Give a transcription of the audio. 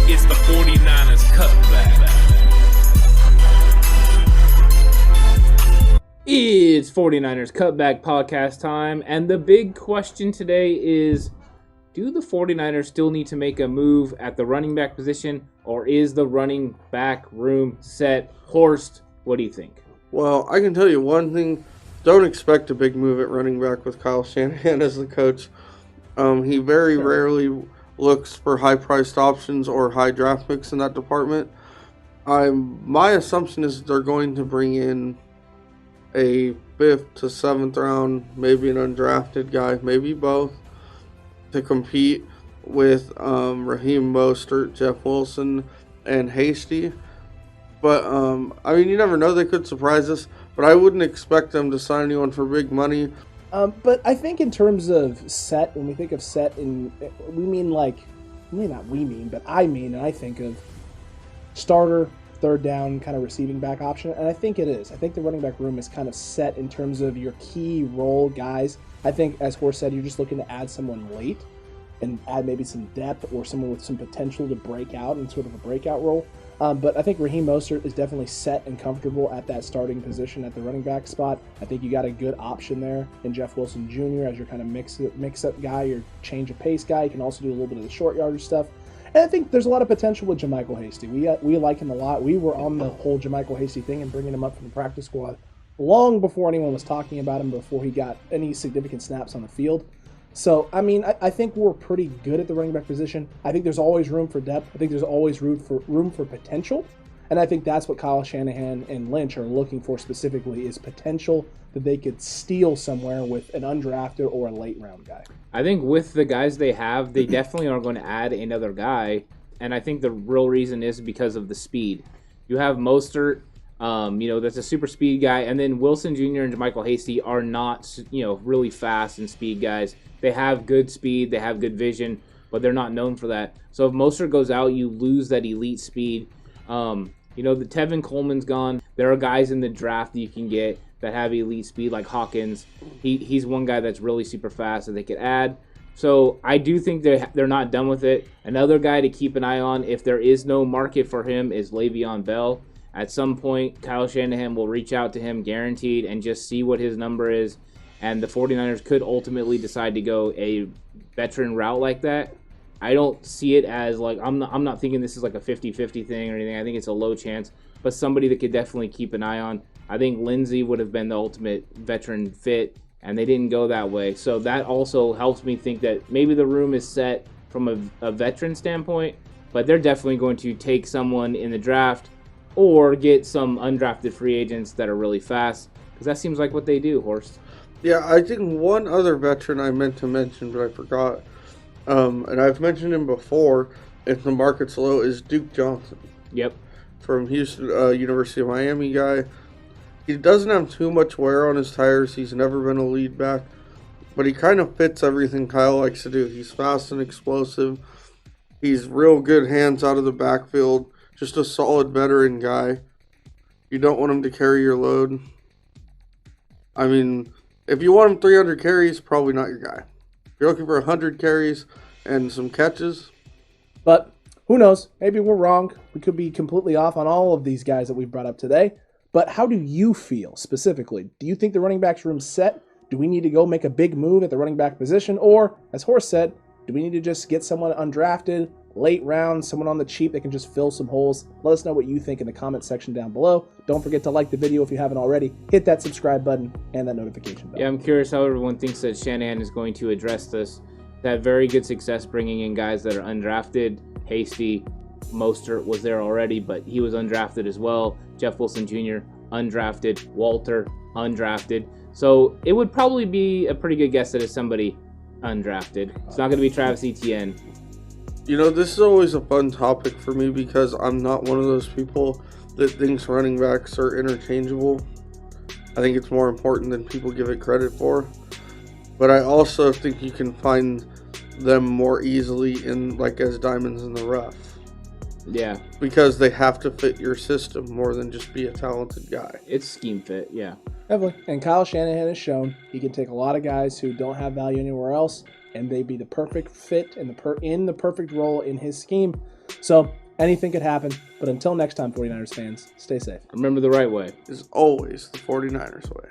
It's the 49ers Cutback. It's 49ers Cutback Podcast time, and the big question today is, do the 49ers still need to make a move at the running back position, or is the running back room set? Horst, what do you think? Well, I can tell you one thing. Don't expect a big move at running back with Kyle Shanahan as the coach. He very rarely looks for high-priced options or high draft picks in that department. My assumption is they're going to bring in a 5th to 7th round, maybe an undrafted guy, maybe both, to compete with Raheem Mostert, Jeff Wilson, and Hasty. But, you never know. They could surprise us. But I wouldn't expect them to sign anyone for big money. But I think in terms of set, when we think of set, I think of starter, third down, kind of receiving back option. And I think it is. I think the running back room is kind of set in terms of your key role guys. I think, as Horst said, you're just looking to add someone late and add maybe some depth or someone with some potential to break out in sort of a breakout role. But I think Raheem Mostert is definitely set and comfortable at that starting position at the running back spot. I think you got a good option there in Jeff Wilson Jr. as your kind of mix-up guy, your change of pace guy. You can also do a little bit of the short yardage stuff. And I think there's a lot of potential with JaMychal Hasty. We like him a lot. We were on the whole JaMychal Hasty thing and bringing him up from the practice squad long before anyone was talking about him, before he got any significant snaps on the field. So, I think we're pretty good at the running back position. I think there's always room for depth. I think there's always room for potential. And I think that's what Kyle Shanahan and Lynch are looking for specifically, is potential that they could steal somewhere with an undrafted or a late round guy. I think with the guys they have, they definitely are going to add another guy. And I think the real reason is because of the speed. You have Mostert, that's a super speed guy. And then Wilson Jr. and JaMychal Hasty are not, really fast and speed guys. They have good speed, they have good vision, but they're not known for that. So if Mostert goes out, you lose that elite speed. The Tevin Coleman's gone. There are guys in the draft that you can get that have elite speed, like Hawkins. He's one guy that's really super fast that they could add. So I do think they're not done with it. Another guy to keep an eye on, if there is no market for him, is Le'Veon Bell. At some point, Kyle Shanahan will reach out to him, guaranteed, and just see what his number is. And the 49ers could ultimately decide to go a veteran route like that. I don't see it as I'm not thinking this is like a 50-50 thing or anything. I think it's a low chance, but somebody that could definitely keep an eye on. I think Lindsey would have been the ultimate veteran fit, and they didn't go that way. So that also helps me think that maybe the room is set from a veteran standpoint, but they're definitely going to take someone in the draft or get some undrafted free agents that are really fast, because that seems like what they do, Horst. Yeah, I think one other veteran I meant to mention, but I forgot, and I've mentioned him before, if the market's low, is Duke Johnson. Yep. From Houston, University of Miami guy. He doesn't have too much wear on his tires. He's never been a lead back, but he kind of fits everything Kyle likes to do. He's fast and explosive. He's real good hands out of the backfield. Just a solid veteran guy. You don't want him to carry your load. If you want him 300 carries, probably not your guy. If you're looking for 100 carries and some catches. But who knows? Maybe we're wrong. We could be completely off on all of these guys that we've brought up today. But how do you feel specifically? Do you think the running backs room's set? Do we need to go make a big move at the running back position? Or, as Horst said, do we need to just get someone undrafted, late round, someone on the cheap that can just fill some holes? Let us know what you think in the comment section down below. Don't forget to like the video if you haven't already. Hit that subscribe button and that notification bell. Yeah, I'm curious how everyone thinks that Shanahan is going to address this. They had very good success bringing in guys that are undrafted. Hasty, Mostert was there already, but he was undrafted as well. Jeff Wilson Jr., undrafted. Walter, undrafted. So it would probably be a pretty good guess that it's somebody undrafted. It's not going to be Travis Etienne. This is always a fun topic for me because I'm not one of those people that thinks running backs are interchangeable. I think it's more important than people give it credit for. But I also think you can find them more easily as diamonds in the rough. Yeah. Because they have to fit your system more than just be a talented guy. It's scheme fit, yeah. Definitely. And Kyle Shanahan has shown he can take a lot of guys who don't have value anywhere else, and they be the perfect fit and in the perfect role in his scheme. So anything could happen. But until next time, 49ers fans, stay safe. Remember the right way. Is always the 49ers way.